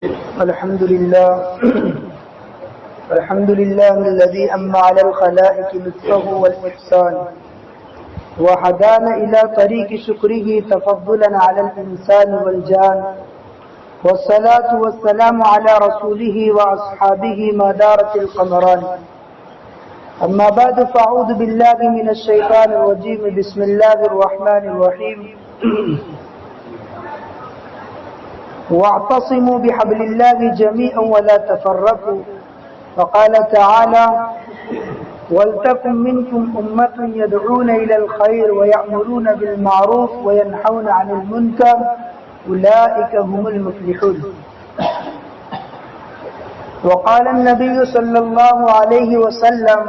الحمد لله الذي أمن على الخلائق لطفه والإحسان وهدانا إلى طريق شكره تفضلا على الإنسان والجان والصلاة والسلام على رسوله وأصحابه ما دارت القمران أما بعد فأعوذ بالله من الشيطان الرجيم بسم الله الرحمن الرحيم واعتصموا بحبل الله جميعا ولا تفرقوا وقال تعالى ولتكن منكم أمة يدعون إلى الخير ويأمرون بالمعروف وينحون عن المنكر أولئك هم المفلحون وقال النبي صلى الله عليه وسلم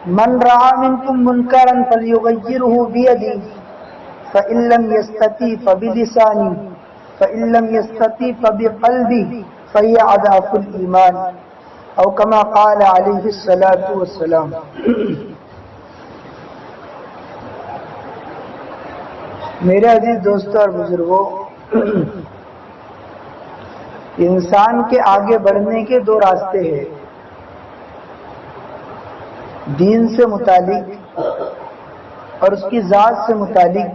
من رأى منكم منكرا فليغيره بيده فإن لم يستطع فبلسانه فإن لم يستطع فبقلبه فهي أضعف الإيمان أو كما قال عليه الصلاة والسلام. میرے عزیز دوستوں اور بزرگوں، انسان کے آگے بڑھنے کے دو راستے ہیں، دین سے متعلق اور اس کی ذات سے متعلق،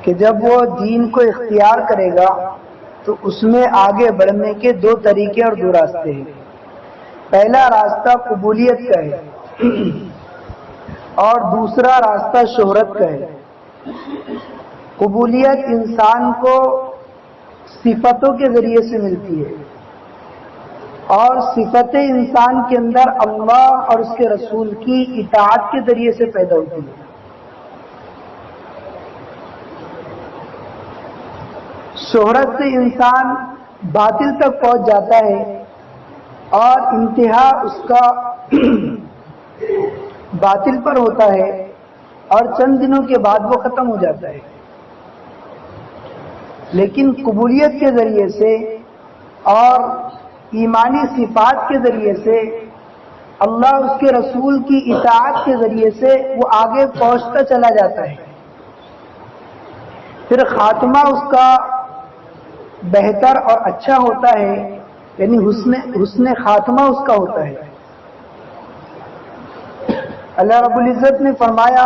کہ جب وہ دین کو اختیار کرے گا تو اس میں آگے بڑھنے کے دو طریقے اور دو راستے ہیں. پہلا راستہ قبولیت کا ہے اور دوسرا راستہ شہرت کا ہے. قبولیت انسان کو صفتوں کے ذریعے سے ملتی ہے اور صفتیں انسان کے اندر اللہ اور اس کے رسول کی اطاعت کے ذریعے سے پیدا ہوتی ہے. شہرت سے انسان باطل تک پہنچ جاتا ہے اور انتہا اس کا باطل پر ہوتا ہے اور چند دنوں کے بعد وہ ختم ہو جاتا ہے. لیکن قبولیت کے ذریعے سے اور ایمانی صفات کے ذریعے سے، اللہ اس کے رسول کی اطاعت کے ذریعے سے وہ آگے پہنچتا چلا جاتا ہے. پھر خاتمہ اس کا بہتر اور اچھا ہوتا ہے، یعنی حسن خاتمہ اس کا ہوتا ہے. اللہ رب العزت نے فرمایا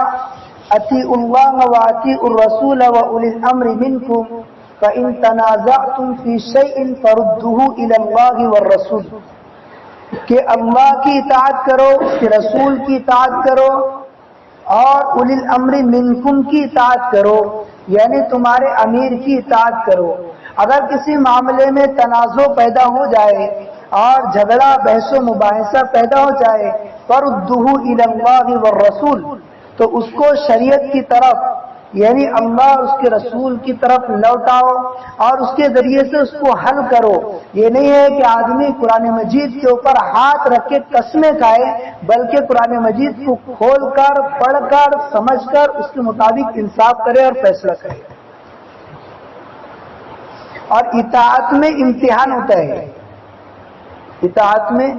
اطیعوا اللہ واطیعوا الرسول واولی الامر منکم فان تنازعتم فی شیء فردوه الی اللہ والرسول، کہ اللہ کی اطاعت کرو، اس کے رسول کی اطاعت کرو اور اولی الامر منکم کی اطاعت کرو، یعنی تمہارے امیر کی اطاعت کرو. اگر کسی معاملے میں تنازع پیدا ہو جائے اور جھگڑا بحث و مباحثہ پیدا ہو جائے فردوه الی اللہ والرسول، تو اس کو شریعت کی طرف یعنی اللہ اور اس کے رسول کی طرف لوٹاؤ اور اس کے ذریعے سے اس کو حل کرو. یہ نہیں ہے کہ آدمی قرآن مجید کے اوپر ہاتھ رکھ کے قسمیں کھائے، بلکہ قرآن مجید کو کھول کر پڑھ کر سمجھ کر اس کے مطابق انصاف کرے اور فیصلہ کرے. اور اطاعت میں امتحان ہوتا ہے، اطاعت میں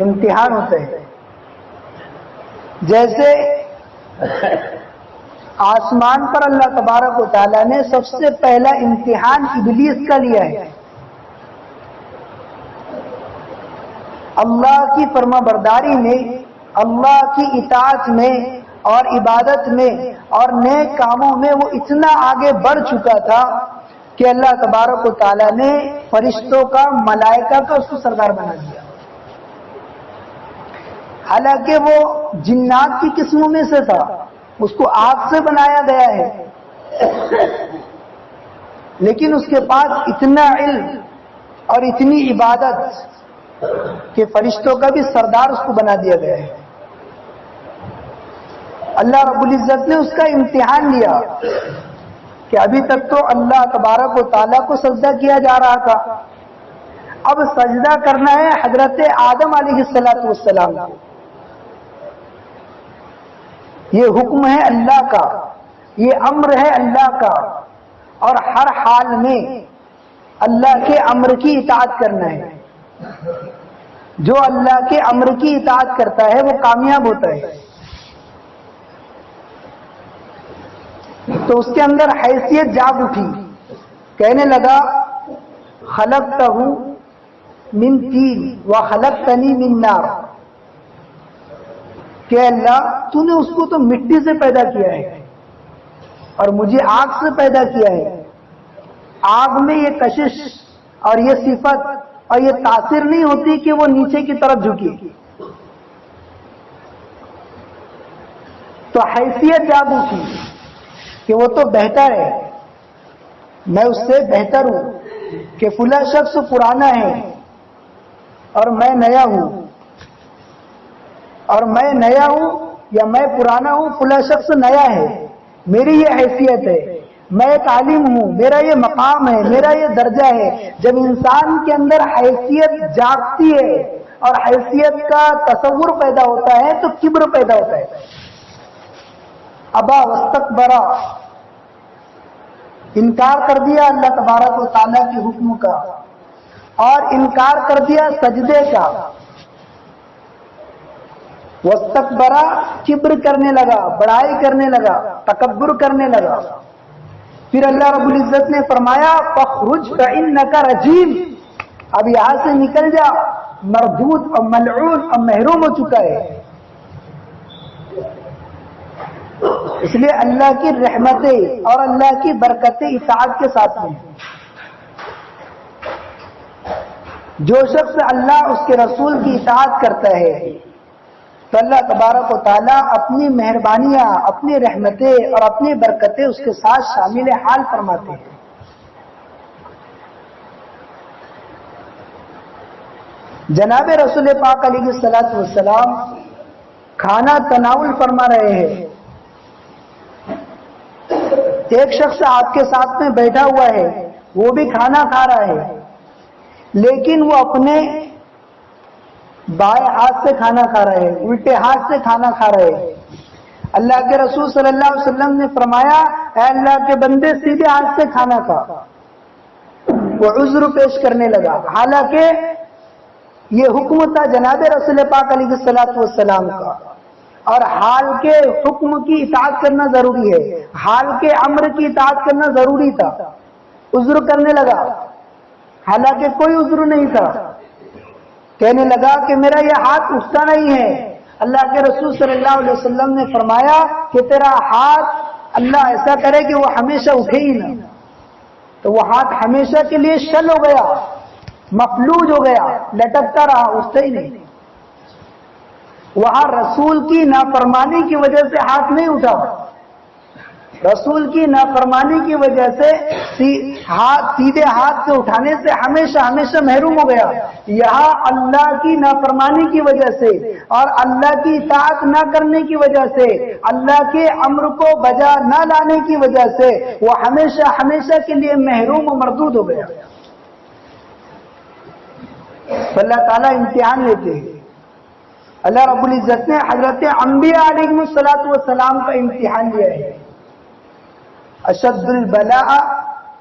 امتحان ہوتا ہے. جیسے آسمان پر اللہ تبارک و تعالیٰ نے سب سے پہلا امتحان ابلیس کا لیا ہے. اللہ کی فرما برداری میں، اللہ کی اطاعت میں اور عبادت میں اور نیک کاموں میں وہ اتنا آگے بڑھ چکا تھا کہ اللہ تبارک و تعالیٰ نے فرشتوں کا، ملائکہ کا اس کو سردار بنا دیا. حالانکہ وہ جنات کی قسموں میں سے تھا، اس کو آگ سے بنایا گیا ہے، لیکن اس کے پاس اتنا علم اور اتنی عبادت کہ فرشتوں کا بھی سردار اس کو بنا دیا گیا ہے. اللہ رب العزت نے اس کا امتحان لیا کہ ابھی تک تو اللہ تبارک و تعالیٰ کو سجدہ کیا جا رہا تھا، اب سجدہ کرنا ہے حضرت آدم علیہ السلام کو. یہ حکم ہے اللہ کا، یہ امر ہے اللہ کا، اور ہر حال میں اللہ کے امر کی اطاعت کرنا ہے. جو اللہ کے امر کی اطاعت کرتا ہے وہ کامیاب ہوتا ہے. تو اس کے اندر حیثیت جاگ اٹھی، کہنے لگا خلقتہ من طین وخلقتنی من نار، کہ اللہ تو نے اس کو تو مٹی سے پیدا کیا ہے اور مجھے آگ سے پیدا کیا ہے. آگ میں یہ کشش اور یہ صفت اور یہ تاثیر نہیں ہوتی کہ وہ نیچے کی طرف جھکی، تو حیثیت جادو کی کہ وہ تو بہتر ہے، میں اس سے بہتر ہوں، کہ فلاں شخص پرانا ہے اور میں نیا ہوں، اور میں نیا ہوں یا میں پرانا ہوں، فلاں شخص نیا ہے، میری یہ حیثیت ہے، میں ایک عالم ہوں، میرا یہ مقام ہے، میرا یہ درجہ ہے. جب انسان کے اندر حیثیت جاگتی ہے اور حیثیت کا تصور پیدا ہوتا ہے تو کبر پیدا ہوتا ہے. ابا واستکبرا، انکار کر دیا اللہ تبارک و تعالیٰ کے حکم کا اور انکار کر دیا سجدے کا. واستکبرا، کبر کرنے لگا، بڑائی کرنے لگا، تکبر کرنے لگا. پھر اللہ رب العزت نے فرمایا فخرج فإنک رجیم، اب یہاں سے نکل جا، مردود اور ملعون اور محروم ہو چکا ہے. اس لیے اللہ کی رحمتیں اور اللہ کی برکتیں اطاعت کے ساتھ ہیں. جو شخص اللہ اس کے رسول کی اطاعت کرتا ہے تو اللہ تبارک و تعالیٰ اپنی مہربانیاں، اپنی رحمتیں اور اپنی برکتیں اس کے ساتھ شامل حال فرماتے ہیں. جناب رسول پاک علیہ الصلوۃ والسلام کھانا تناول فرما رہے ہیں. ایک شخص آپ کے ساتھ میں بیٹھا ہوا ہے، وہ بھی کھانا کھا رہا ہے، لیکن وہ اپنے بائیں ہاتھ سے کھانا کھا رہے ہیں، الٹے ہاتھ سے کھانا کھا رہے ہیں. اللہ کے رسول صلی اللہ علیہ وسلم نے فرمایا اے اللہ کے بندے سیدھے ہاتھ سے کھانا کھا. وہ عذر پیش کرنے لگا، حالانکہ یہ حکم تھا جناب رسول پاک علیہ الصلوۃ والسلام کا، اور حال کے حکم کی اطاعت کرنا ضروری ہے، حال کے امر کی اطاعت کرنا ضروری تھا. عذر کرنے لگا حالانکہ کوئی عذر نہیں تھا. کہنے لگا کہ میرا یہ ہاتھ اٹھتا نہیں ہے. اللہ کے رسول صلی اللہ علیہ وسلم نے فرمایا کہ تیرا ہاتھ اللہ ایسا کرے کہ وہ ہمیشہ اٹھے ہی نہ. تو وہ ہاتھ ہمیشہ کے لیے شل ہو گیا، مفلوج ہو گیا، لٹکتا رہا، اٹھتا ہی نہیں. وہاں رسول کی نافرمانی کی وجہ سے ہاتھ نہیں اٹھا، رسول کی نافرمانی کی وجہ سے سیدھے ہاتھ سے اٹھانے سے ہمیشہ ہمیشہ محروم ہو گیا. یہاں اللہ کی نافرمانی کی وجہ سے اور اللہ کی اطاعت نہ کرنے کی وجہ سے، اللہ کے امر کو بجا نہ لانے کی وجہ سے وہ ہمیشہ ہمیشہ کے لیے محروم و مردود ہو گیا. اللہ تعالیٰ امتحان لیتے ہیں. اللہ رب العزت نے حضرت انبیاء علیہ الصلوۃ والسلام کا امتحان لیا ہے. اشد البلاء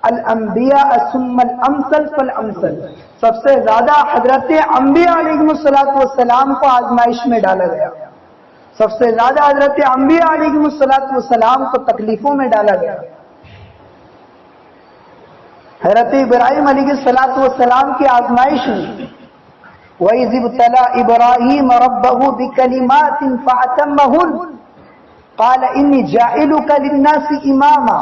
الانبیاء ثم الامثل فالامثل، سب سے زیادہ حضرت انبیاء علیہ الصلوۃ والسلام کو آزمائش میں ڈالا گیا، سب سے زیادہ حضرت انبیاء علیہ الصلوۃ والسلام کو تکلیفوں میں ڈالا گیا. حضرت ابراہیم علیہ الصلوۃ والسلام کی آزمائش ہوئی. وَإِذِ ابْتَلَىٰ إِبْرَاهِيمَ رَبَّهُ بِكَلِمَاتٍ فَأَتَمَّهُنَّ قَالَ إِنِّي جَاعِلُكَ لِلنَّاسِ إِمَامًا.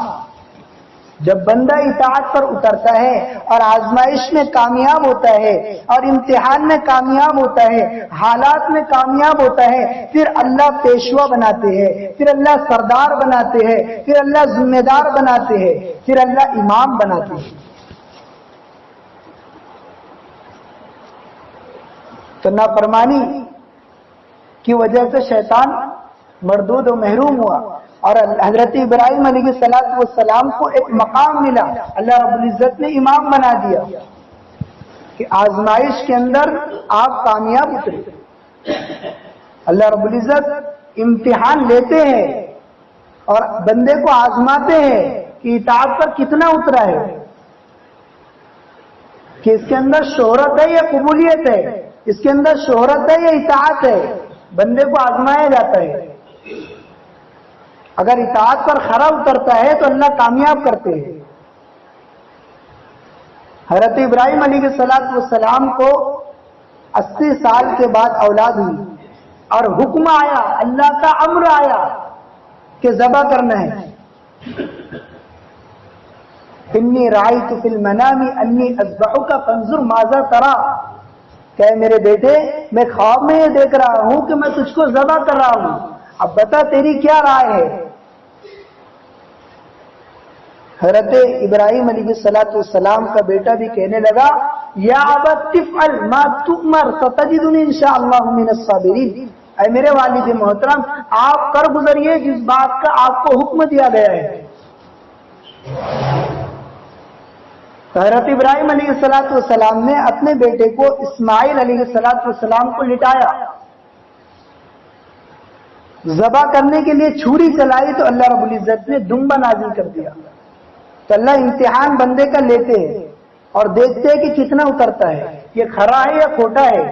جب بندہ اطاعت پر اترتا ہے اور آزمائش میں کامیاب ہوتا ہے اور امتحان میں کامیاب ہوتا ہے، حالات میں کامیاب ہوتا ہے، پھر اللہ پیشوا بناتے ہیں، پھر اللہ سردار بناتے ہیں، پھر اللہ ذمہ دار بناتے ہیں، پھر اللہ امام بناتے ہیں. تو نافرمانی کی وجہ سے شیطان مردود و محروم ہوا، اور حضرت ابراہیم علیہ السلام کو ایک مقام ملا، اللہ رب العزت نے امام بنا دیا کہ آزمائش کے اندر آپ کامیاب اترے. اللہ رب العزت امتحان لیتے ہیں اور بندے کو آزماتے ہیں کہ اطاعت پر کتنا اترا ہے، کہ اس کے اندر شہرت ہے یا قبولیت ہے، اس کے اندر شہرت ہے یا اطاعت ہے. بندے کو آزمایا جاتا ہے. اگر اطاعت پر کھرا اترتا ہے تو اللہ کامیاب کرتے ہیں. حضرت ابراہیم علیہ السلام کو 80 سال کے بعد اولاد ہوئی اور حکم آیا، اللہ کا امر آیا کہ ذبح کرنا ہے۔ انی رأیت فی المنام انی اذبحک فانظر ماذا تری، کہ میرے بیٹے میں خواب میں یہ دیکھ رہا ہوں کہ میں تجھ کو ذبح کر رہا ہوں، اب بتا تیری کیا رائے ہے۔ حضرت ابراہیم علیہ السلام کا بیٹا بھی کہنے لگا یا ابت افعل ما تؤمر ستجدنی انشاءاللہ من الصابرین، اے میرے والد محترم آپ کر گزریے جس بات کا آپ کو حکم دیا گیا ہے۔ حضرت ابراہیم علیہ السلام نے اپنے بیٹے کو اسماعیل علیہ السلام کو لٹایا، ذبح کرنے کے لیے چھری چلائی تو اللہ رب العزت نے دمبا نازل کر دیا۔ تو اللہ امتحان بندے کا لیتے ہیں اور دیکھتے ہیں کہ کتنا اترتا ہے، یہ کھرا ہے یا کھوٹا ہے۔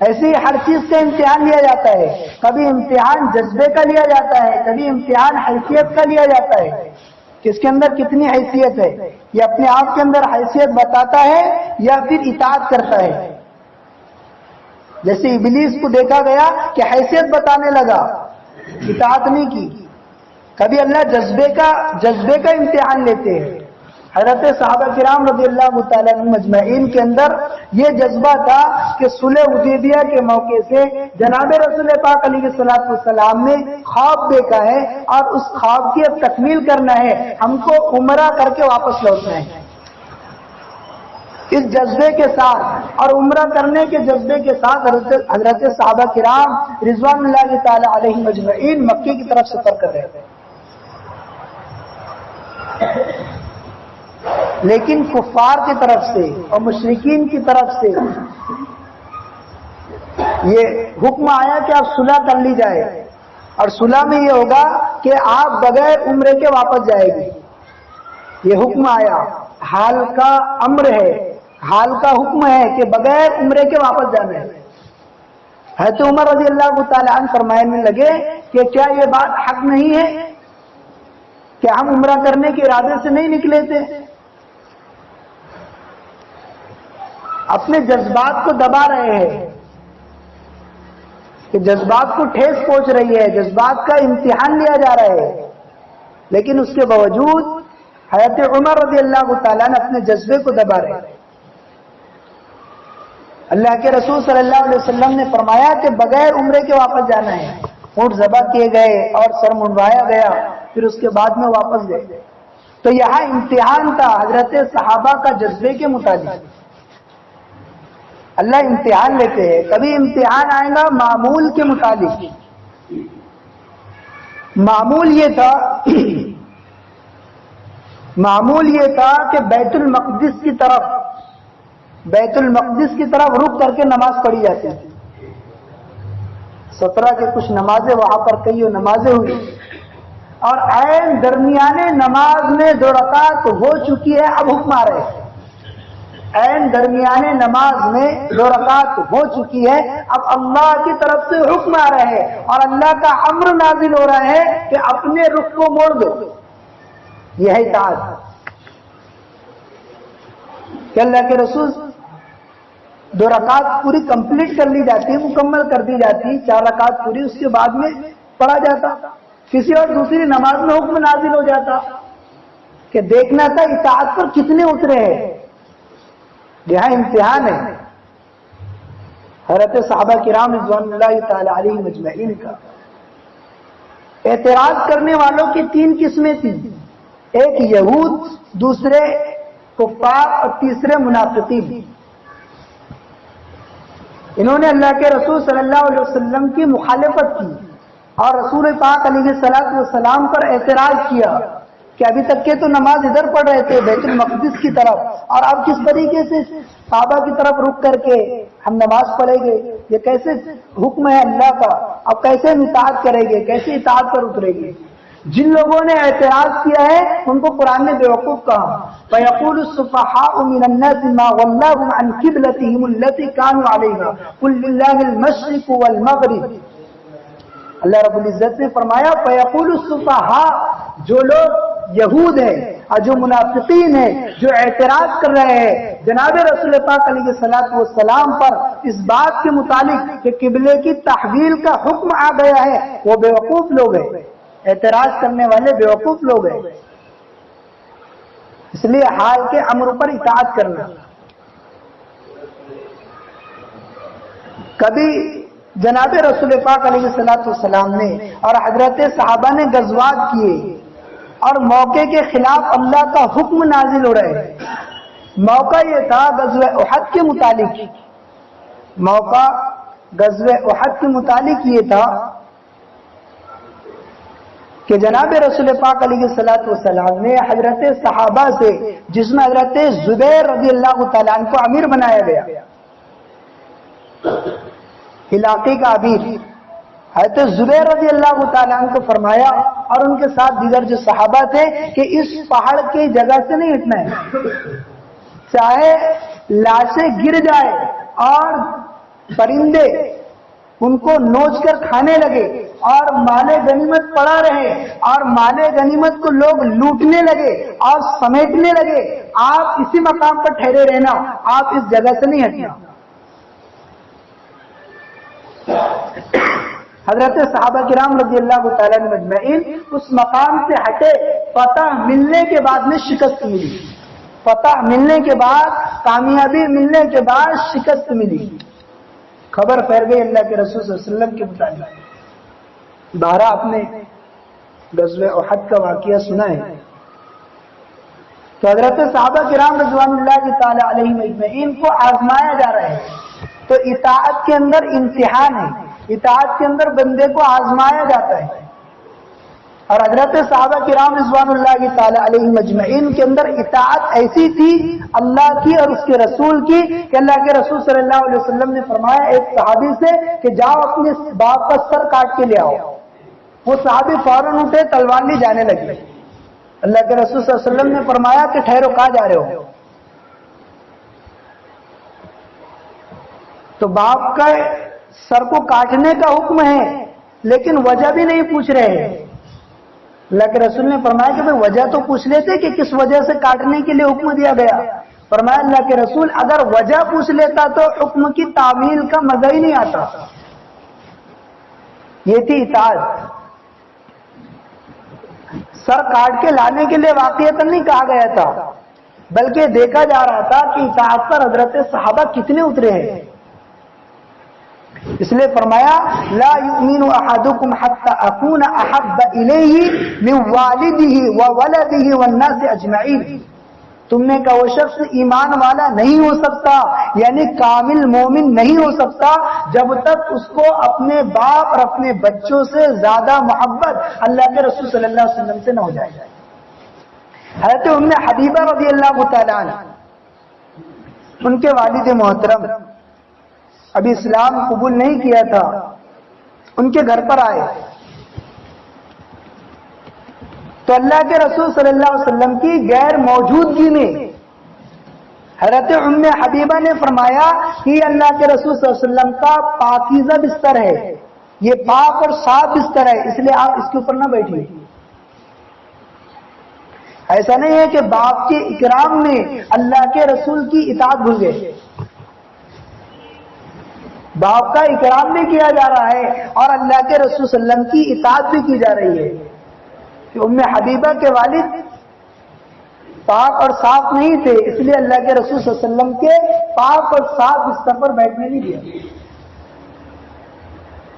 ایسے ہی ہر چیز کا امتحان لیا جاتا ہے، کبھی امتحان جذبے کا لیا جاتا ہے، کبھی امتحان حیثیت کا لیا جاتا ہے کہ اس کے اندر کتنی حیثیت ہے، یہ اپنے آپ کے اندر حیثیت بتاتا ہے یا پھر اطاعت کرتا ہے۔ جیسے ابلیس کو دیکھا گیا کہ حیثیت بتانے لگا، اطاعت نہیں کی۔ کبھی اللہ جذبے کا امتحان لیتے ہیں۔ حضرت صحابہ کرام رضی اللہ تعالیٰ عنہم مجمعین کے اندر یہ جذبہ تھا کہ صلح حدیبیہ کے موقع سے جناب رسول پاک علیہ السلام نے خواب دیکھا ہے اور اس خواب کی اب تکمیل کرنا ہے، ہم کو عمرہ کر کے واپس لوٹنا ہے۔ اس جذبے کے ساتھ اور عمرہ کرنے کے جذبے کے ساتھ حضرت صحابہ کرام رضوان اللہ تعالی علیہم مجمعین مکے کی طرف سفر کر رہے تھے، لیکن کفار کی طرف سے اور مشرکین کی طرف سے یہ حکم آیا کہ آپ صلح کر لی جائے، اور صلح میں یہ ہوگا کہ آپ بغیر عمرے کے واپس جائے گی۔ یہ حکم آیا، حال کا امر ہے، حال کا حکم ہے کہ بغیر عمرے کے واپس جانا ہے۔ حضرت عمر رضی اللہ تعالیٰ عنہ فرمانے لگے کہ کیا یہ بات حق نہیں ہے کہ ہم عمرہ کرنے کے ارادے سے نہیں نکلے تھے؟ اپنے جذبات کو دبا رہے ہیں کہ جذبات کو ٹھیس پہنچ رہی ہے، جذبات کا امتحان لیا جا رہا ہے، لیکن اس کے باوجود حضرت عمر رضی اللہ تعالیٰ نے اپنے جذبے کو دبا رہے ہیں۔ اللہ کے رسول صلی اللہ علیہ وسلم نے فرمایا کہ بغیر عمرے کے واپس جانا ہے۔ اونٹ ذبح کیے گئے اور سر منڈوایا گیا، پھر اس کے بعد میں واپس گئے۔ تو یہاں امتحان تھا حضرت صحابہ کا جذبے کے مطابق۔ اللہ امتحان لیتے ہیں، کبھی امتحان آئے گا معمول کے مطابق۔ معمول یہ تھا کہ بیت المقدس کی طرف رک کر کے نماز پڑھی جاتی تھی۔ 17 کے کچھ نمازیں وہاں پر کئی نمازیں ہوئی، اور عین درمیانے نماز میں 2 رکعت ہو چکی ہے، اب حکم آ رہے ہیں۔ عین درمیانے نماز میں 2 رکعت ہو چکی ہے، اب اللہ کی طرف سے حکم آ رہا ہے اور اللہ کا امر نازل ہو رہا ہے کہ اپنے رخ کو موڑ دو۔ یہ ہے اطاعت کہ اللہ کے رسول 2 رکعت پوری کمپلیٹ کر لی جاتی، مکمل کر دی جاتی، 4 رکعت پوری، اس کے بعد میں پڑھا جاتا، کسی اور دوسری نماز میں حکم نازل ہو جاتا کہ دیکھنا تھا اطاعت پر کتنے اترے ہیں۔ یہاں امتحان ہے حضرت صحابہ کرام رضوان اللہ تعالی علیہ مجمعین کا۔ اعتراض کرنے والوں کی 3 قسمیں تھیں، ایک یہود، دوسرے کفار اور تیسرے منافقین۔ انہوں نے اللہ کے رسول صلی اللہ علیہ وسلم کی مخالفت کی اور رسول پاک علیہ السلام پر اعتراض کیا کہ ابھی تک کے تو نماز ادھر پڑھ رہے تھے بیت المقدس کی طرف، اور اب کس طریقے سے کعبہ کی طرف رک کر کے ہم نماز پڑھیں گے؟ یہ کیسے حکم ہے اللہ کا؟ اب کیسے ہم اطاعت کریں گے؟ کیسے اطاعت پر اتریں گے؟ جن لوگوں نے اعتراض کیا ہے ان کو قرآن نے بیوقوف کہا۔ فَيَقُولُ السُّفَهَاءُ مِنَ النَّاسِ مَا وَلَّاهُمْ عَنْ قِبْلَتِهِمُ الَّتِي كَانُوا عَلَيْهَا قُلْ لِلَّهِ الْمَشْرِقُ وَالْمَغْرِبُ۔ اللہ رب العزت نے فرمایا فَيَقُولُ السُّفَهَاءُ، جو لوگ یہود ہیں اور جو منافقین ہیں جو اعتراض کر رہے ہیں جناب رسول پاک علیہ الصلوۃ والسلام پر اس بات کے متعلق کہ قبلے کی تحویل کا حکم آ گیا ہے، وہ بیوقوف لوگ ہیں، اعتراض کرنے والے بیوقوف لوگ ہیں۔ اس لیے حال کے امر پر اطاعت کرنا۔ کبھی جناب رسول پاک علیہ الصلوۃ والسلام نے اور حضرت صحابہ نے غزوات کیے اور موقع کے خلاف اللہ کا حکم نازل ہو رہے ہیں۔ موقع یہ تھا غزوہ احد کے متعلق، موقع غزوہ احد کے متعلق یہ تھا کہ جناب رسول پاک علیہ الصلوۃ والسلام نے حضرت صحابہ سے، جس میں حضرت زبیر رضی اللہ تعالیٰ عنہ کو امیر بنایا گیا، علاقے کا امیر، حضرت زبیر رضی اللہ تعالیٰ عنہ کو فرمایا اور ان کے ساتھ دیگر جو صحابہ تھے کہ اس پہاڑ کی جگہ سے نہیں ہٹنا ہے، چاہے لاشیں گر جائے اور پرندے ان کو نوچ کر کھانے لگے اور مال غنیمت پڑا رہے اور مال غنیمت کو لوگ لوٹنے لگے اور سمیٹنے لگے، آپ اسی مقام پر ٹھہرے رہنا، آپ اس جگہ سے نہیں ہٹنا۔ حضرت صحابہ کرام رضی اللہ تعالیٰ عنہ مجمعین اس مقام سے ہٹے، فتح ملنے کے بعد میں شکست ملی، فتح ملنے کے بعد، کامیابی ملنے کے بعد شکست ملی، خبر پھیل گئی اللہ کے رسول صلی اللہ علیہ وسلم کے متعلق۔ بارہ آپ نے غزوہ احد کا واقعہ سنا ہے تو حضرت صحابہ کرام رضوان اللہ تعالی علیہم اجمعین کو آزمایا جا رہا ہے، تو اطاعت کے اندر امتحان ہے، اطاعت کے اندر بندے کو آزمایا جاتا ہے، اور حضرت صحابہ کرام رضوان اللہ تعالی علیہم اجمعین کے اندر اطاعت ایسی تھی اللہ کی اور اس کے رسول کی کہ اللہ کے رسول صلی اللہ علیہ وسلم نے فرمایا ایک صحابی سے کہ جاؤ اپنے باپ کا سر کاٹ کے لے آؤ، وہ صحابی فوراً اٹھے، تلوار لی جانے لگے، اللہ کے رسول صلی اللہ علیہ وسلم نے فرمایا کہ ٹھہرو، کہاں جا رہے ہو؟ تو باپ کا سر کو کاٹنے کا حکم ہے لیکن وجہ بھی نہیں پوچھ رہے ہیں۔ اللہ کے رسول نے فرمایا کہ بھئی وجہ تو پوچھ لیتے کہ کس وجہ سے کاٹنے کے لیے حکم دیا گیا۔ فرمایا اللہ کے رسول اگر وجہ پوچھ لیتا تو حکم کی تعمیل کا مزہ ہی نہیں آتا۔ یہ تھی اطاعت۔ سر کاٹ کے لانے کے لیے واقعتاً نہیں کہا گیا تھا، بلکہ دیکھا جا رہا تھا کہ اطاعت پر حضرت صحابہ کتنے اترے ہیں، اس لیے فرمایا لا یؤمن احدکم حتی اکون احب الیہ من والدہ وولدہ والناس اجمعین، تم نے کہا وہ شخص ایمان والا نہیں ہو سکتا، یعنی کامل مومن نہیں ہو سکتا جب تک اس کو اپنے باپ اور اپنے بچوں سے زیادہ محبت اللہ کے رسول صلی اللہ علیہ وسلم سے نہ ہو جائے۔ حضرت ام حبیبہ رضی اللہ تعالیٰ عنہ، ان کے والد محترم ابھی اسلام قبول نہیں کیا تھا، ان کے گھر پر آئے تو اللہ کے رسول صلی اللہ علیہ وسلم کی غیر موجودگی میں حضرت ام حبیبہ نے فرمایا کہ اللہ کے رسول صلی اللہ علیہ وسلم کا پاکیزہ بستر ہے، یہ پاک اور صاف بستر ہے، اس لیے آپ اس کے اوپر نہ بیٹھیے۔ ایسا نہیں ہے کہ باپ کے اکرام میں اللہ کے رسول کی اطاعت بھول گئے، باپ کا اکرام بھی کیا جا رہا ہے اور اللہ کے رسول صلی اللہ علیہ وسلم کی اطاعت بھی کی جا رہی ہے کہ ام حبیبہ کے والد پاک اور صاف نہیں تھے، اس لیے اللہ کے رسول صلی اللہ علیہ وسلم کے پاک اور صاف بستر پر بیٹھنے نہیں دیا۔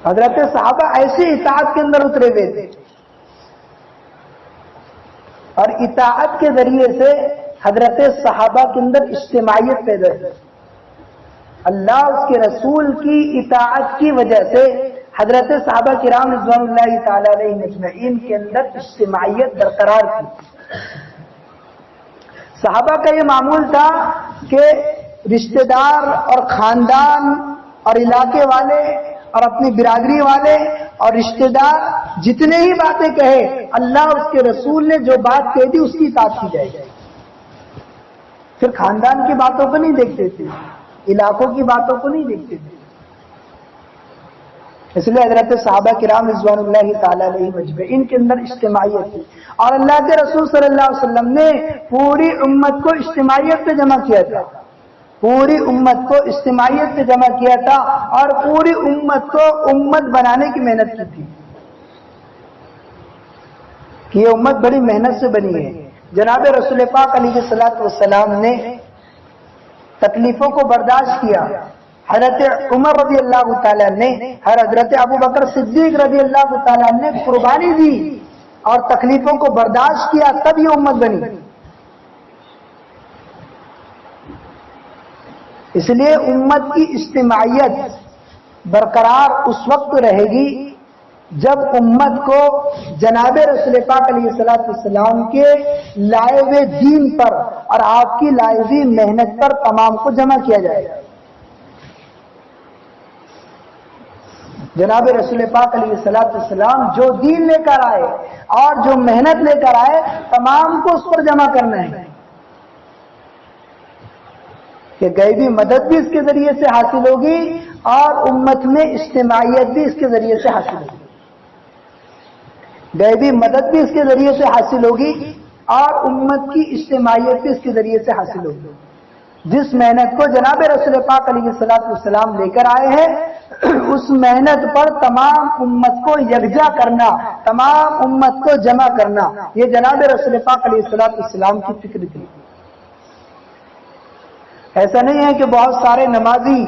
حضرت صحابہ ایسے اطاعت کے اندر اترے ہوئے تھے، اور اطاعت کے ذریعے سے حضرت صحابہ کے اندر اجتماعیت پیدا ہوئی۔ اللہ اس کے رسول کی اطاعت کی وجہ سے حضرت صحابہ کرام رضوان اللہ تعالی علیہم اجمعین کے اندر اجتماعیت برقرار تھی۔ صحابہ کا یہ معمول تھا کہ رشتہ دار اور خاندان اور علاقے والے اور اپنی برادری والے اور رشتہ دار جتنے ہی باتیں کہے، اللہ اس کے رسول نے جو بات کہی تھی اس کی اطاعت کی جائے گی۔ پھر خاندان کی باتوں کو نہیں دیکھتے تھے، علاقوں کی باتوں کو نہیں دیکھتے تھے، اس لیے حضرت صحابہ کرام رضوان اللہ تعالی علیہ مجمعین کے اندر اجتماعیت تھی، اور اللہ کے رسول صلی اللہ علیہ وسلم نے پوری امت کو اجتماعیت پہ جمع کیا تھا، پوری امت کو اجتماعیت پہ جمع کیا تھا، اور پوری امت کو امت بنانے کی محنت کی تھی کہ یہ امت بڑی محنت سے بنی ہے۔ جناب رسول پاک علیہ الصلوۃ والسلام نے تکلیفوں کو برداشت کیا، حضرت عمر رضی اللہ تعالیٰ نے، حضرت ابو بکر صدیق رضی اللہ تعالیٰ نے قربانی دی اور تکلیفوں کو برداشت کیا، تب یہ امت بنی۔ اس لیے امت کی اجتماعیت برقرار اس وقت رہے گی جب امت کو جناب رسول پاک علیہ الصلوۃ والسلام کے لائے ہوئے دین پر اور آپ کی لائے ہوئی محنت پر تمام کو جمع کیا جائے گا۔ جناب رسول پاک علیہ الصلوۃ والسلام جو دین لے کر آئے اور جو محنت لے کر آئے، تمام کو اس پر جمع کرنا ہے کہ غیبی مدد بھی اس کے ذریعے سے حاصل ہوگی اور امت میں اجتماعیت بھی اس کے ذریعے سے حاصل ہوگی، غیبی مدد بھی اس کے ذریعے سے حاصل ہوگی اور امت کی اجتماعیت بھی اس کے ذریعے سے حاصل ہوگی۔ جس محنت کو جناب رسول پاک علیہ الصلوۃ والسلام لے کر آئے ہیں، اس محنت پر تمام امت کو یکجا کرنا، تمام امت کو جمع کرنا، یہ جناب رسول پاک علیہ الصلوۃ والسلام کی فکر تھی۔ ایسا نہیں ہے کہ بہت سارے نمازی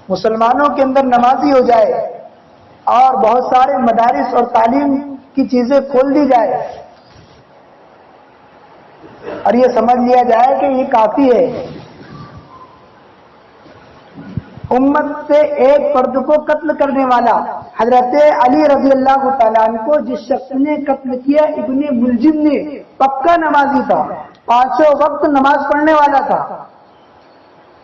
مسلمانوں کے اندر نمازی ہو جائے اور بہت سارے مدارس اور تعلیم کی چیزیں کھول دی جائے اور یہ سمجھ لیا جائے کہ یہ کافی ہے۔ امت سے ایک فرد کو قتل کرنے والا حضرت علی رضی اللہ تعالیٰ عنہ کو جس شخص نے قتل کیا، ابن ملجم نے، پکا نمازی تھا، 5 وقت نماز پڑھنے والا تھا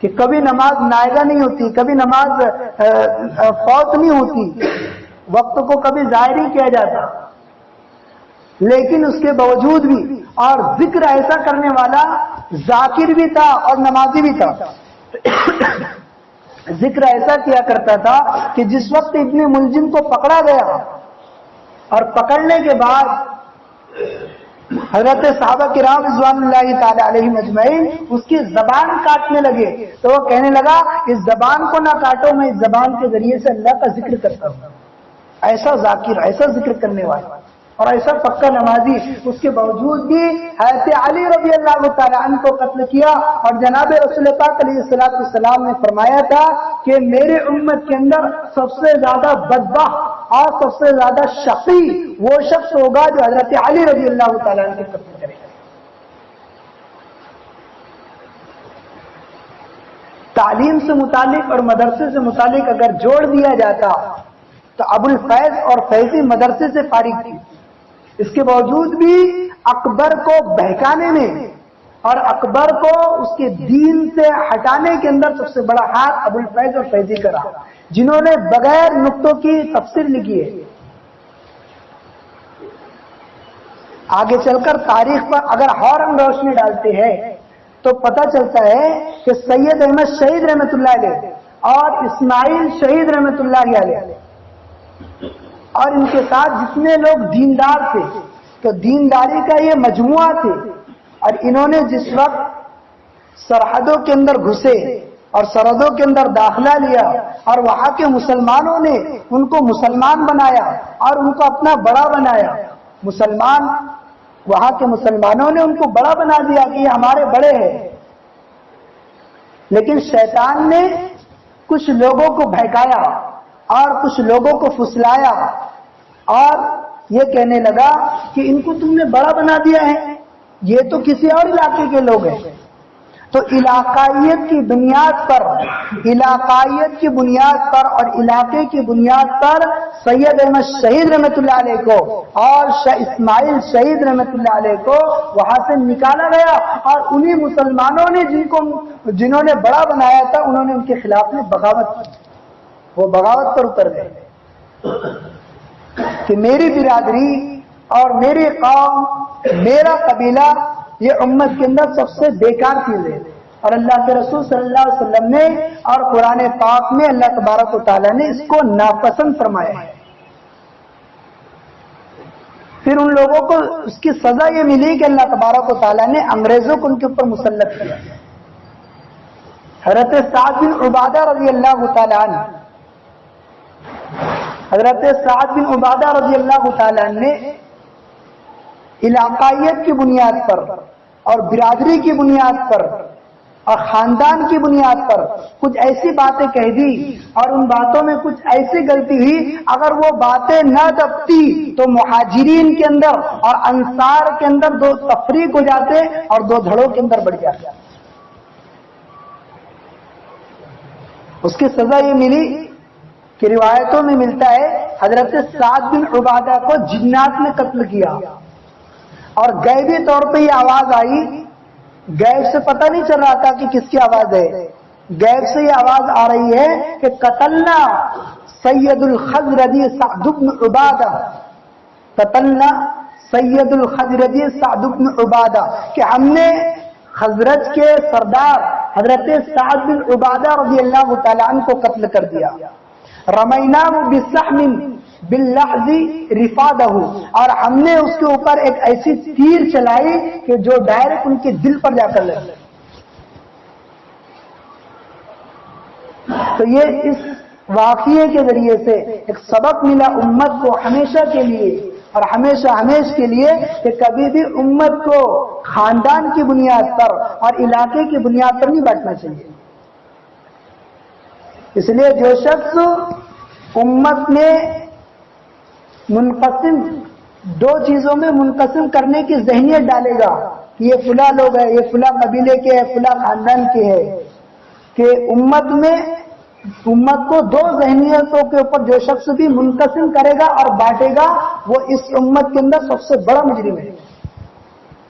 کہ کبھی نماز نائبہ نہیں ہوتی، کبھی نماز فوت نہیں ہوتی، وقت کو کبھی ضائع نہیں کیا جاتا، لیکن اس کے باوجود بھی، اور ذکر ایسا کرنے والا ذاکر بھی تھا اور نمازی بھی تھا، ذکر ایسا کیا کرتا تھا کہ جس وقت ابن ملجم کو پکڑا گیا اور پکڑنے کے بعد حضرت صحابہ کرام رضوان اللہ تعالی علیہم اجمعین اس کی زبان کاٹنے لگے، تو وہ کہنے لگا اس زبان کو نہ کاٹو، میں اس زبان کے ذریعے سے اللہ کا ذکر کرتا ہوں۔ ایسا ذاکر، ایسا ذکر کرنے والا اور ایسا پکا نمازی، اس کے باوجود بھی حضرت علی رضی اللہ تعالیٰ عنہ کو قتل کیا، اور جناب رسول پاک علیہ الصلوۃ والسلام نے فرمایا تھا کہ میرے امت کے اندر سب سے زیادہ بدبخت اور سب سے زیادہ شقی وہ شخص ہوگا جو حضرت علی رضی اللہ تعالیٰ عنہ کو قتل کرے گا۔ تعلیم سے متعلق اور مدرسے سے متعلق اگر جوڑ دیا جاتا تو ابو الفیض اور فیضی مدرسے سے فارغ تھی، اس کے باوجود بھی اکبر کو بہکانے میں اور اکبر کو اس کے دین سے ہٹانے کے اندر سب سے بڑا ہاتھ ابو الفیض اور فیضی کا رہا، جنہوں نے بغیر نقطوں کی تفسیر لکھی ہے۔ آگے چل کر تاریخ پر اگر اور ہم روشنی ڈالتے ہیں تو پتہ چلتا ہے کہ سید احمد شہید رحمۃ اللہ علیہ اور اسماعیل شہید رحمۃ اللہ علیہ اور ان کے ساتھ جتنے لوگ دیندار تھے، تو دینداری کا یہ مجموعہ تھے، اور انہوں نے جس وقت سرحدوں کے اندر گھسے اور سرحدوں کے اندر داخلہ لیا اور وہاں کے مسلمانوں نے ان کو مسلمان بنایا اور ان کو اپنا بڑا بنایا، وہاں کے مسلمانوں نے ان کو بڑا بنا دیا کہ یہ ہمارے بڑے ہیں، لیکن شیطان نے کچھ لوگوں کو بہکایا اور کچھ لوگوں کو پھسلایا اور یہ کہنے لگا کہ ان کو تم نے بڑا بنا دیا ہے، یہ تو کسی اور علاقے کے لوگ ہیں۔ تو علاقائیت کی بنیاد پر، علاقائیت کی بنیاد پر اور علاقے کی بنیاد پر سید احمد شہید رحمۃ اللہ علیہ کو اور اسماعیل شہید رحمۃ اللہ علیہ کو وہاں سے نکالا گیا، اور انہی مسلمانوں نے جنہوں نے بڑا بنایا تھا، انہوں نے ان کے خلاف میں بغاوت کی، وہ بغاوت پر اتر گئے کہ میری برادری اور میری قوم، میرا قبیلہ یہ امت کے اندر سب سے بیکار چیز ہے، اور اللہ کے رسول صلی اللہ علیہ وسلم نے اور قرآن پاک میں اللہ تبارک و تعالیٰ نے اس کو ناپسند فرمایا ہے. پھر ان لوگوں کو اس کی سزا یہ ملی کہ اللہ تبارک و تعالیٰ نے انگریزوں کو ان کے اوپر مسلط کیا. حضرت سعد بن عبادہ رضی اللہ تعالیٰ عنہ، حضرت سعد بن عبادہ رضی اللہ تعالیٰ عنہ نے علاقائیت کی بنیاد پر اور برادری کی بنیاد پر اور خاندان کی بنیاد پر کچھ ایسی باتیں کہہ دی، اور ان باتوں میں کچھ ایسی غلطی ہوئی، اگر وہ باتیں نہ دبتی تو مہاجرین کے اندر اور انصار کے اندر دو تفریق ہو جاتے اور دو دھڑوں کے اندر بڑھ جاتے. اس کی سزا یہ ملی کہ روایتوں میں ملتا ہے حضرت سعد بن عبادہ کو جنات نے قتل کیا، اور غیبی طور پہ یہ آواز آئی. غیب سے پتہ نہیں چل رہا تھا کہ کس کی آواز ہے، غیب سے یہ آواز آ رہی ہے کہ قتلنا سید الخزرجی سعد بن عبادہ، قتلنا سید الخزرجی سعد بن عبادہ، کہ ہم نے خزرج کے سردار حضرت سعد بن عبادہ رضی اللہ تعالیٰ عنہ کو قتل کر دیا. رمیناہ بسہم باللحظ رفادہ، اور ہم نے اس کے اوپر ایک ایسی تیر چلائی کہ جو ڈائریکٹ ان کے دل پر جا کر لگی. تو یہ اس واقعے کے ذریعے سے ایک سبق ملا امت کو ہمیشہ کے لیے اور ہمیشہ کے لیے کہ کبھی بھی امت کو خاندان کی بنیاد پر اور علاقے کی بنیاد پر نہیں بانٹنا چاہیے. اس لیے جو شخص امت میں منقسم دو چیزوں میں منقسم کرنے کی ذہنیت ڈالے گا کہ یہ فلاں لوگ ہے، یہ فلاں قبیلے کے ہے، فلاں خاندان کے ہے، کہ امت کو دو ذہنیتوں کے اوپر جو شخص بھی منقسم کرے گا اور بانٹے گا وہ اس امت کے اندر سب سے بڑا مجرم ہے،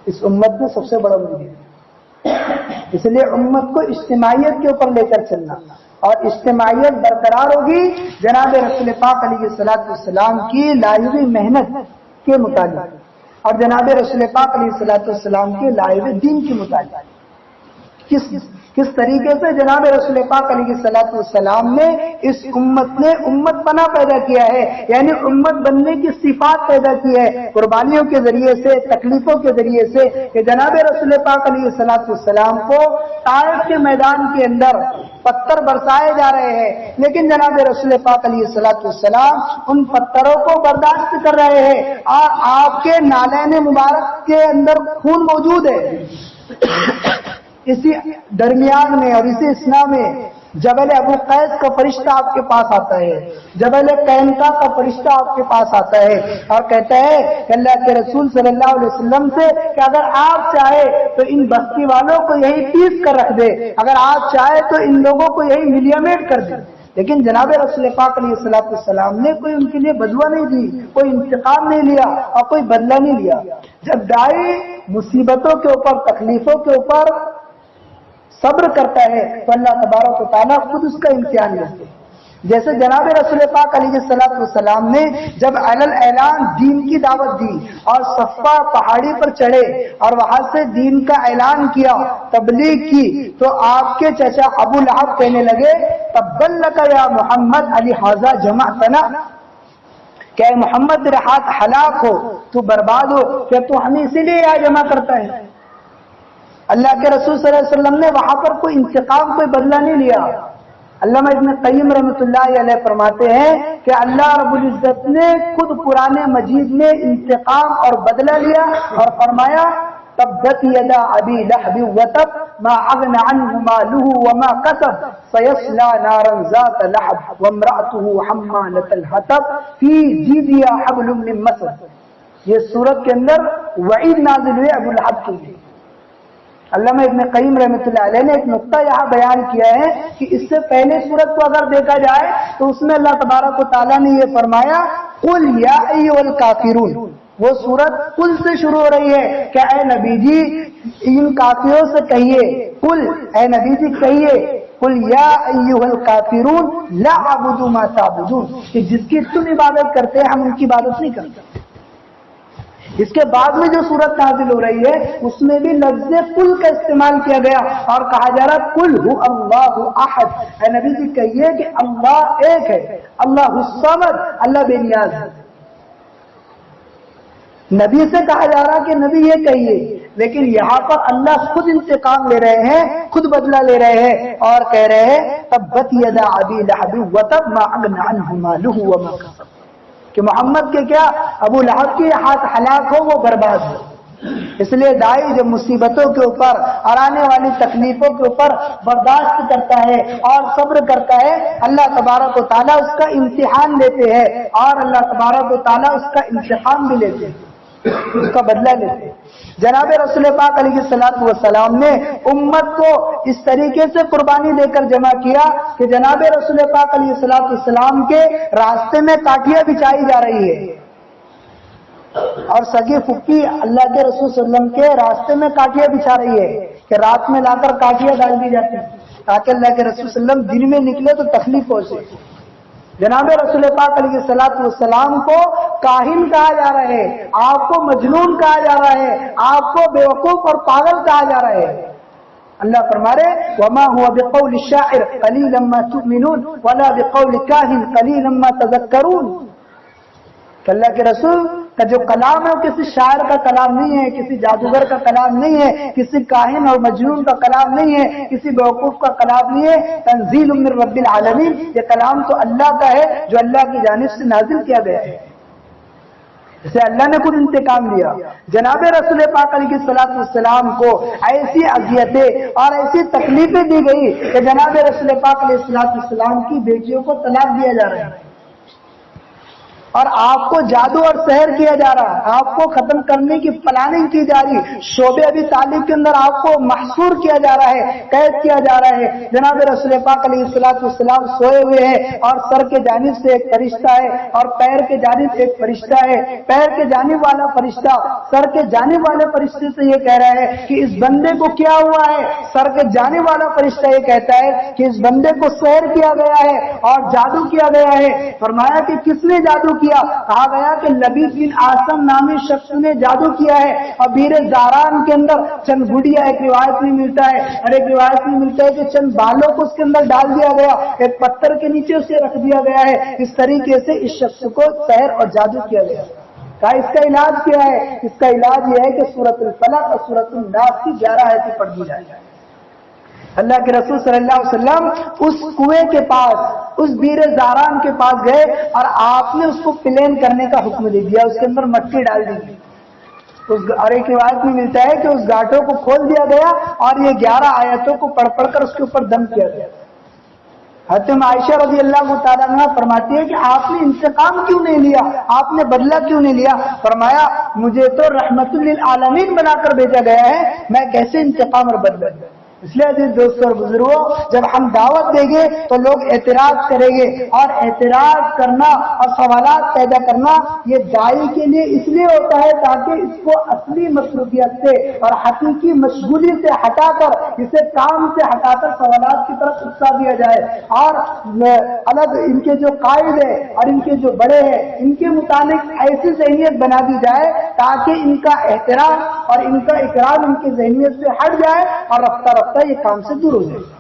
اس امت میں سب سے بڑا مجرم ہے. اس لیے امت کو اجتماعیت کے اوپر لے کر چلنا، اور اجتماعیت برقرار ہوگی جناب رسول پاک علیہ الصلوۃ والسلام کی لائی ہوئی محنت کے مطابق اور جناب رسول پاک علیہ الصلوۃ والسلام کے لائے ہوئے دین کے مطابق. کس طریقے سے جناب رسول پاک علیہ الصلوۃ والسلام نے اس امت میں امت پنا پیدا کیا ہے، یعنی امت بننے کی صفات پیدا کی ہے قربانیوں کے ذریعے سے، تکلیفوں کے ذریعے سے، کہ جناب رسول پاک علیہ الصلوۃ والسلام کو طائف کے میدان کے اندر پتھر برسائے جا رہے ہیں، لیکن جناب رسول پاک علیہ الصلوۃ والسلام ان پتھروں کو برداشت کر رہے ہیں، اور آپ کے نالین مبارک کے اندر خون موجود ہے. اسی درمیان میں اور اسی اسنا میں جبل ابو قیس کا فرشتہ آپ کے پاس آتا ہے، جبل قینقاع کا فرشتہ آپ کے پاس آتا ہے اور کہتا ہے کہ اللہ کے رسول صلی اللہ علیہ وسلم سے کہ اگر آپ چاہے تو ان بستی والوں کو یہی پیس کر رکھ دے، اگر آپ چاہے تو ان لوگوں کو یہی ملیمیٹ کر دے. لیکن جناب رسول پاک علیہ الصلوۃ والسلام نے کوئی ان کے لیے بدوا نہیں دی، کوئی انتقام نہیں لیا اور کوئی بدلہ نہیں لیا. جب داعی مصیبتوں کے اوپر، تکلیفوں کے اوپر صبر کرتا ہے تو اللہ تبارک و تعالیٰ خود اس کا امتحان لیتے ہیں. جیسے جناب رسول پاک علیہ الصلوۃ والسلام نے جب علل اعلان دین کی دعوت دی اور صفا پہاڑی پر چڑھے اور وہاں سے دین کا اعلان کیا، تبلیغ کی، تو آپ کے چچا ابو لہب کہنے لگے تبا لک یا محمد علی ھذا جمعتنا، کہ اے محمد تیرے ہاتھ ہلاک ہو، تو برباد ہو، کہ تو ہمیں اسی لیے یہاں جمع کرتا ہے. اللہ کے رسول صلی اللہ علیہ وسلم نے وہاں پر کوئی انتقام، کوئی بدلہ نہیں لیا. علامہ ابن قیم رحمۃ اللہ علیہ فرماتے ہیں کہ اللہ رب العزت نے خود قرآن مجید میں انتقام اور بدلہ لیا اور فرمایا تبت یدا ابی لہب وتب ما اغنى عنه ماله وما كسب سيصلى نارا ذات لهب وامرأته حمالة الحطب في جيدها حبل من مسد. یہ سورت کے اندر وعید نازل ہوئے ابو لہب کے لیے. علامہ ابن قیم رحمۃ اللہ علیہ نے ایک نقطہ یہاں بیان کیا ہے کہ اس سے پہلے سورت کو اگر دیکھا جائے تو اس میں اللہ تبارک و تعالیٰ نے یہ فرمایا قل یا ایھا الکافرون. وہ سورت قل سے شروع ہو رہی ہے کہ اے نبی جی ان کافروں سے کہیے، قل اے نبی جی کہیے، قل یا ایھا الکافرون لا اعبد ما تعبدون، کہ جس کی تم عبادت کرتے ہیں ہم ان کی عبادت نہیں کرتے. اس کے بعد میں جو صورت نازل ہو رہی ہے اس میں بھی لفظ کل کا استعمال کیا گیا اور کہا جا رہا کل ہو اللہ احد، اے نبی جی کہیے کہ اللہ ایک ہے، اللہ الصمد، اللہ بے نیاز ہے۔ نبی سے کہا جا رہا کہ نبی یہ کہیے، لیکن یہاں پر اللہ خود انتقام لے رہے ہیں، خود بدلہ لے رہے ہیں اور کہہ رہے ہیں تبت یدا ابی لہب وتب ما اغنى عنه ماله وما كسب، کہ محمد کے کیا ابو لہب کے ہاتھ ہلاک ہو، وہ برباد ہو۔ اس لیے دائی جب مصیبتوں کے اوپر اور آنے والی تکلیفوں کے اوپر برداشت کرتا ہے اور صبر کرتا ہے، اللہ تبارک و تعالیٰ اس کا امتحان لیتے ہیں اور اللہ تبارک و تعالیٰ اس کا انتقام بھی لیتے ہیں، اس کا بدلہ لیتے ہیں۔ جناب رسول پاک علیہ الصلوۃ والسلام نے امت کو اس طریقے سے قربانی دے کر جمع کیا کہ جناب رسول پاک علیہ الصلوۃ والسلام کے راستے میں کاٹیاں بچائی جا رہی ہے، اور سگی پھکی اللہ کے رسول صلی اللہ علیہ وسلم کے راستے میں کاٹیاں بچھا رہی ہے کہ رات میں لا کر کاٹیاں ڈال دی جاتی ہیں تاکہ اللہ کے رسول صلی اللہ علیہ وسلم دن میں نکلے تو تکلیف پہنچے۔ جناب رسول پاک علیہ الصلوۃ والسلام کو کاہن کہا جا رہا ہے، آپ کو مجنون کہا جا رہا ہے، آپ کو بیوقوف اور پاگل کہا جا رہا ہے۔ اللہ فرما رہے وما هو بقول الشاعر قليلا ما تؤمنون ولا بقول كاهن قليلا ما تذكرون، کہ اللہ کے رسول کا جو کلام ہے وہ کسی شاعر کا کلام نہیں ہے، کسی جادوگر کا کلام نہیں ہے، کسی کاہن اور مجنون کا کلام نہیں ہے، کسی بیوقوف کا کلام نہیں ہے، تنزیل من رب العالمین، یہ کلام تو اللہ کا ہے جو اللہ کی جانب سے نازل کیا گیا ہے، اسے اللہ نے خود انتقام لیا۔ جناب رسول پاک علیہ الصلوۃ والسلام کو ایسی اذیتیں اور ایسی تکلیفیں دی گئی کہ جناب رسول پاک علیہ الصلوۃ والسلام کی بیٹیوں کو طلاق دیا جا رہا ہے، اور آپ کو جادو اور سحر کیا جا رہا ہے، آپ کو ختم کرنے کی پلاننگ کی جا رہی، شعبہ ابی طالب کے اندر آپ کو محصور کیا جا رہا ہے، قید کیا جا رہا ہے۔ جناب رسول پاک علیہ الصلوۃ والسلام سوئے ہوئے ہیں اور سر کے جانب سے ایک فرشتہ ہے اور پیر کے جانب ایک فرشتہ ہے، پیر کے جانب والا فرشتہ سر کے جانب والے فرشتے سے یہ کہہ رہا ہے کہ اس بندے کو کیا ہوا ہے، سر کے جانب والا فرشتہ یہ کہتا ہے کہ اس بندے کو سحر کیا گیا ہے اور جادو کیا گیا ہے۔ فرمایا کہ کس نے جادو کیا؟ کہا گیا کہ لبیب بن آسم نامی شخص نے جادو کیا ہے، اور بیر زاران کے اندر چند گڑیا، ایک روایت میں ملتا ہے اور ایک روایت میں ملتا ہے کہ چند بالوں کو اس کے اندر ڈال دیا گیا، ایک پتھر کے نیچے اسے رکھ دیا گیا ہے، اس طریقے سے اس شخص کو سحر اور جادو کیا گیا۔ کہا اس کا علاج کیا ہے؟ اس کا علاج یہ ہے کہ سورۃ الفلق اور سورۃ الناس کی 11 آیتیں پڑھ دی جائیں۔ اللہ کے رسول صلی اللہ علیہ وسلم اس کنویں کے پاس، اس بیر زاران کے پاس گئے اور آپ نے اس کو پلین کرنے کا حکم دے دیا، اس کے اندر مٹی ڈال دی، اور ایک روایت میں ملتا ہے کہ اس گاٹوں کو کھول دیا گیا اور یہ 11 آیتوں کو پڑھ پڑھ کر اس کے اوپر دم کیا گیا۔ حضرت عائشہ رضی اللہ تعالیٰ عنہ فرماتی ہے کہ آپ نے انتقام کیوں نہیں لیا، آپ نے بدلہ کیوں نہیں لیا؟ فرمایا مجھے تو رحمت للعالمین بنا کر بھیجا گیا ہے، میں کیسے انتقام اور بدلہ دوں؟ اس لیے عزیز دوستوں اور بزرگوں، جب ہم دعوت دیں گے تو لوگ اعتراض کریں گے، اور اعتراض کرنا اور سوالات پیدا کرنا یہ داعی کے لیے اس لیے ہوتا ہے تاکہ اس کو اصلی مصروفیت سے اور حقیقی مشغولی سے ہٹا کر، اسے کام سے ہٹا کر سوالات کی طرف اکسا دیا جائے، اور الگ ان کے جو قائد ہیں اور ان کے جو بڑے ہیں ان کے متعلق ایسی ذہنیت بنا دی جائے تاکہ ان کا احترام اور ان کا اکرام ان کی ذہنیت سے ہٹ جائے اور رفتہ رفتہ یہ کام سے دور ہو جائے۔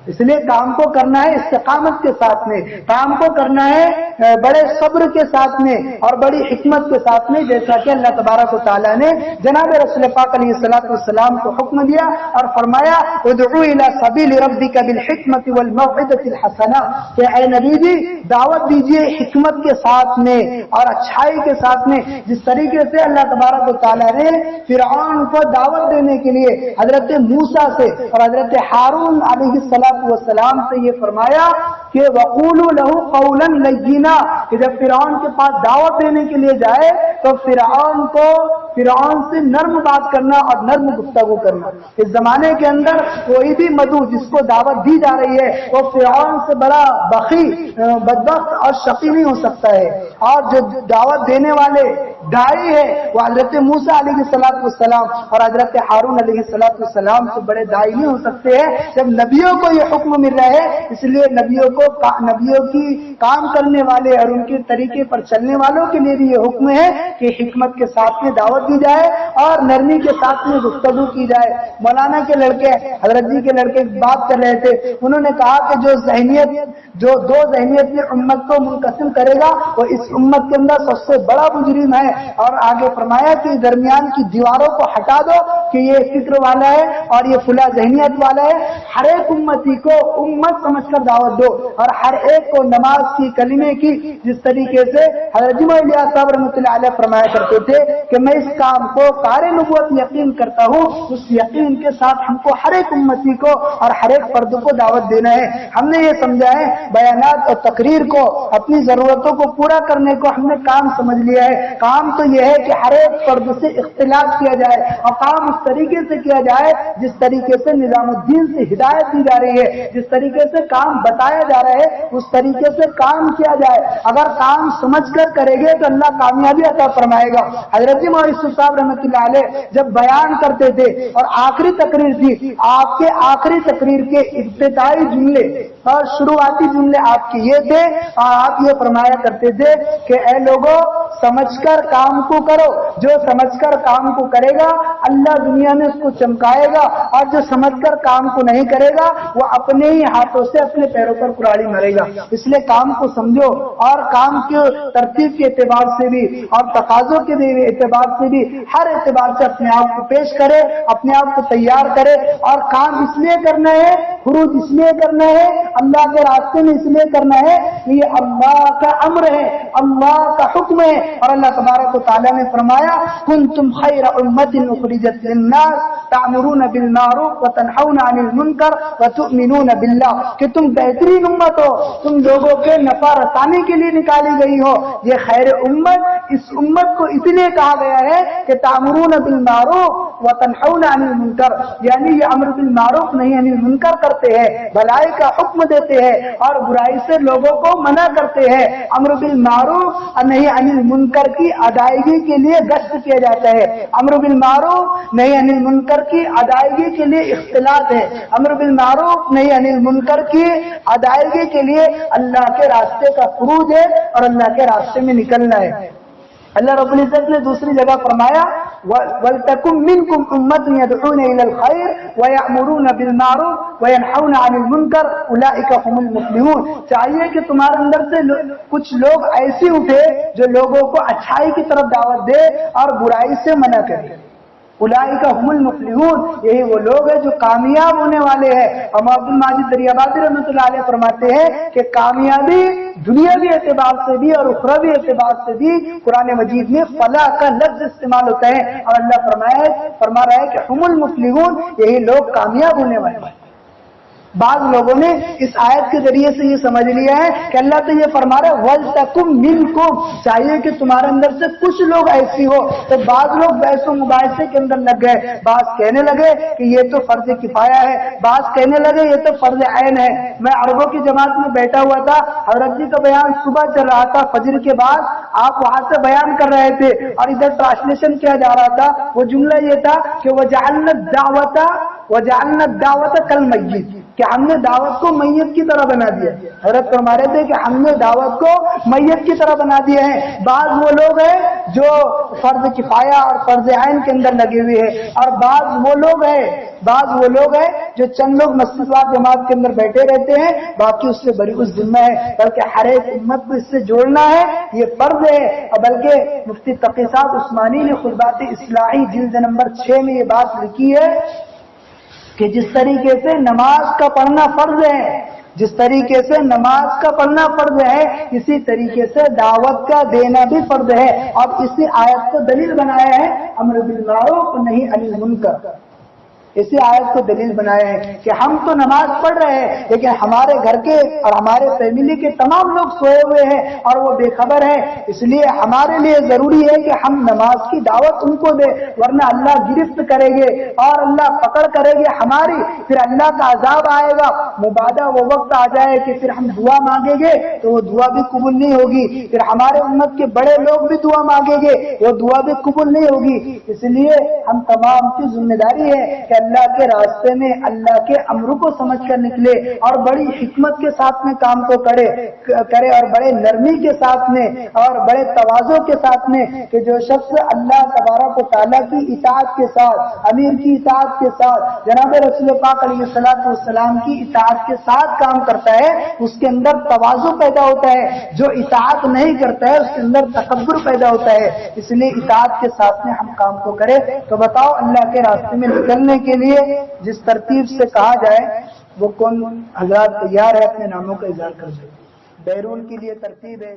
اس لیے کام کو کرنا ہے استقامت کے ساتھ میں، کام کو کرنا ہے بڑے صبر کے ساتھ میں اور بڑی حکمت کے ساتھ میں، جیسا کہ اللہ تبارک و تعالیٰ نے جناب رسول پاک علیہ الصلوۃ والسلام کو حکم دیا اور فرمایا ادعو الی سبیل ربک بالحکمۃ والموعظۃ الحسنہ، کہ اے نبی جی دعوت دیجیے حکمت کے ساتھ میں اور اچھائی کے ساتھ میں، جس طریقے سے اللہ تبارک و تعالیٰ نے فرعون کو دعوت دینے کے لیے حضرت موسیٰ سے اور حضرت ہارون علیہ السلام والسلام سے یہ فرمایا کہ وَقُولُوا لَهُ قَوْلًا لَيِّنًا، کہ جب فرعون کے پاس دعوت دینے کے لیے جائے تو فرعون سے نرم بات کرنا اور نرم گفتگو کرنا۔ اس زمانے کے اندر کوئی بھی مدعو جس کو دعوت دی جا رہی ہے وہ فرعون سے بڑا بخیل، بدبخت اور شقی نہیں ہو سکتا ہے، اور جو دعوت دینے والے داعی ہے وہ حضرت موسیٰ علیہ السلام اور حضرت ہارون علیہ السلام سے بڑے داعی نہیں ہو سکتے ہیں جب نبیوں کو یہ حکم مل رہا ہے. اس لیے نبیوں کی کام کرنے والے اور ان کے طریقے پر چلنے والوں کے لیے بھی یہ حکم ہے کہ حکمت کے ساتھ میں دعوت دی جائے اور نرمی کے ساتھ میں گفتگو کی جائے. مولانا کے لڑکے حضرت جی کے لڑکے بات کر رہے تھے, انہوں نے کہا کہ جو دو ذہنیت میں امت کو منقسم کرے گا وہ اس امت کے اندر سب سے بڑا مجرم ہے. اور آگے فرمایا کہ درمیان کی دیواروں کو ہٹا دو کہ یہ فکر والا ہے اور یہ فلاں ذہنیت والا ہے. ہر ایک امتی کو امت سمجھ کر دعوت دو اور ہر ایک کو نماز کی کلمے کی, جس طریقے سے حضرت جمعہ الیاس صاحب رحمۃ اللہ علیہ فرمایا کرتے تھے کہ میں اس کام کو قار نبوت یقین کرتا ہوں, اس یقین کے ساتھ ہم کو ہر ایک امتی کو اور ہر ایک فرد کو دعوت دینا ہے. ہم نے یہ سمجھا ہے بیانات اور تقریر کو اپنی ضرورتوں کو پورا کرنے کو ہم نے کام سمجھ لیا ہے. کام تو یہ ہے کہ ہر ایک فرد سے اختلاف کیا جائے اور کام اس طریقے سے کیا جائے جس طریقے سے نظام الدین سے ہدایت دی جا رہی ہے, جس طریقے سے کام بتایا جا رہا ہے اس طریقے سے کام کیا جائے. اگر کام سمجھ کر کرے گے تو اللہ کامیابی عطا فرمائے گا. حضرت مولوی صاحب رحمۃ اللہ علیہ جب بیان کرتے تھے اور آخری تقریر تھی, آپ کے آخری تقریر کے ابتدائی جملے اور شروعاتی جملے آپ کے یہ تھے اور آپ یہ فرمایا کرتے تھے کہ اے لوگوں سمجھ کر کام کو کرو, جو سمجھ کر کام کو کرے گا اللہ دنیا میں اس کو چمکائے گا, اور جو سمجھ کر کام کو نہیں کرے گا وہ اپنے ہی ہاتھوں سے اپنے پیروں پر کراڑی مارے گا. اس لیے کام کو سمجھو اور کام کی ترتیب کے اعتبار سے بھی اور تقاضوں کے اعتبار سے بھی ہر اعتبار سے اپنے آپ کو پیش کرے, اپنے آپ کو تیار کرے. اور کام اس لیے کرنا ہے, خروج اس لیے کرنا ہے, اللہ کے راستے میں اس لیے کرنا ہے کہ یہ اللہ کا امر ہے, اللہ کا حکم ہے. اور اللہ تبارک و تعالیٰ نے فرمایا کنتم خیر امۃ اخرجت للناس تأمرون بالمعروف وتنہون عن المنکر وتؤمنون باللہ, کہ تم بہترین امت ہو, تم لوگوں کے نفع رسانی کے لیے نکالی گئی ہو. یہ خیر امت, اس امت کو اس لیے کہا گیا ہے کہ تأمرون بالمعروف وتنہون عن المنکر, یعنی یہ امر بالمعروف نہیں عن المنکر کرتے ہیں, بھلائی کا حکم دیتے ہیں اور برائی سے لوگوں کو منع کرتے ہیں. امر بالمعروف اور نہیں عن المنکر کی ادائیگی کے لیے گشت کیا جاتا ہے. امر بالمعروف نہیں عن المنکر کی ادائیگی کے لیے اختلاط ہے. امر بالمعروف نہیں عن المنکر کی ادائیگی کے لیے اللہ کے راستے کا خروج ہے اور اللہ کے راستے میں نکلنا ہے. اللہ رب العزت نے دوسری جگہ فرمایا وَلْتَكُمْ مِنْكُمْ أُمَّةٌ يَدْعُونَ إِلَى الْخَيْرِ وَيَأْمُرُونَ بِالْمَعْرُوفِ وَيَنْهَوْنَ عَنِ الْمُنكَرِ أُولَئِكَ هُمُ الْمُفْلِحُونَ. چاہیے کہ تمہارے اندر سے کچھ لوگ ایسے اٹھے جو لوگوں کو اچھائی کی طرف دعوت دے اور برائی سے منع کرے. اولئک هم المفلحون, یہی وہ لوگ ہیں جو کامیاب ہونے والے ہیں. اور عبد الماجد دریابادی رحمۃ اللہ علیہ فرماتے ہیں کہ کامیابی دنیاوی اعتبار سے بھی اور اخروی اعتبار سے بھی قرآن مجید میں فلاح کا لفظ استعمال ہوتا ہے اور اللہ فرما رہا ہے کہ هم المفلحون, یہی لوگ کامیاب ہونے والے ہیں. بعض لوگوں نے اس آیت کے ذریعے سے یہ سمجھ لیا ہے کہ اللہ تو یہ فرما رہا ہے وَلْتَكُمْ مِنْكُمْ, چاہیے کہ تمہارے اندر سے کچھ لوگ ایسی ہو. تو بعض لوگ بحث و مباحثے کے اندر لگ گئے, بعض کہنے لگے کہ یہ تو فرض کفایہ ہے, بعض کہنے لگے یہ تو فرض عین ہے. میں عربوں کی جماعت میں بیٹھا ہوا تھا, حضرت جی کا بیان صبح چل رہا تھا, فجر کے بعد آپ وہاں سے بیان کر رہے تھے اور ادھر ٹرانسلیشن کیا جا رہا تھا. وہ جملہ یہ تھا کہ وَجَعَلْنَا الدَّعْوَةَ كَالْمَيِّتِ, کہ ہم نے دعوت کو میت کی طرح بنا دیا. حضرت فرما رہے تھے کہ ہم نے دعوت کو میت کی طرح بنا دیا ہے. بعض وہ لوگ ہیں جو فرض کفایہ اور فرض عین کے اندر لگے ہوئے ہیں, اور بعض وہ لوگ ہیں جو چند لوگ مسجد وار جماعت کے اندر بیٹھے رہتے ہیں, باقی اس سے بری اس ذمہ ہے, بلکہ ہر ایک امت کو اس سے جوڑنا ہے, یہ فرض ہے. اور بلکہ مفتی تقی صاحب عثمانی نے خطبات اصلاحی جلد نمبر 6 میں یہ بات لکھی ہے کہ جس طریقے سے نماز کا پڑھنا فرض ہے, جس طریقے سے نماز کا پڑھنا فرض ہے, اسی طریقے سے دعوت کا دینا بھی فرض ہے. اب اسی آیت کو دلیل بنایا ہے امر بالمعروف نہیں عن المنکر. اسی آیت کو دلیل بنائے ہیں کہ ہم تو نماز پڑھ رہے ہیں لیکن ہمارے گھر کے اور ہمارے فیملی کے تمام لوگ سوئے ہوئے ہیں اور وہ بے خبر ہیں، اس لیے ہمارے لیے ضروری ہے کہ ہم نماز کی دعوت ان کو دیں، ورنہ اللہ گرفت کریں گے اور اللہ پکڑ کرے گے ہماری، پھر اللہ کا عذاب آئے گا۔ مبادہ وہ وقت آ جائے کہ پھر ہم دعا مانگیں گے تو وہ دعا بھی قبول نہیں ہوگی، پھر ہمارے امت کے بڑے لوگ بھی دعا مانگیں گے وہ دعا بھی قبول نہیں ہوگی۔ اس لیے ہم تمام کی ذمہ داری ہے کہ اللہ کے راستے میں اللہ کے امر کو سمجھ کر نکلے اور بڑی حکمت کے ساتھ میں کام کو کرے اور بڑے نرمی کے ساتھ میں اور بڑے تواضع کے ساتھ میں، کہ جو شخص اللہ تبارک و تعالیٰ کی اطاعت کے ساتھ، امیر کی اطاعت کے ساتھ، جناب رسول پاک علیہ الصلوۃ والسلام کی اطاعت کے ساتھ کام کرتا ہے، اس کے اندر تواضع پیدا ہوتا ہے۔ جو اطاعت نہیں کرتا ہے اس کے اندر تکبر پیدا ہوتا ہے۔ اس لیے اطاعت کے ساتھ میں ہم کام کو کریں۔ تو بتاؤ اللہ کے راستے میں نکلنے کے لیے جس ترتیب سے کہا جائے وہ کون حضرات تیار ہے؟ اپنے ناموں کا اظہار کر دیں۔ بیرون کے لیے ترتیب ہے،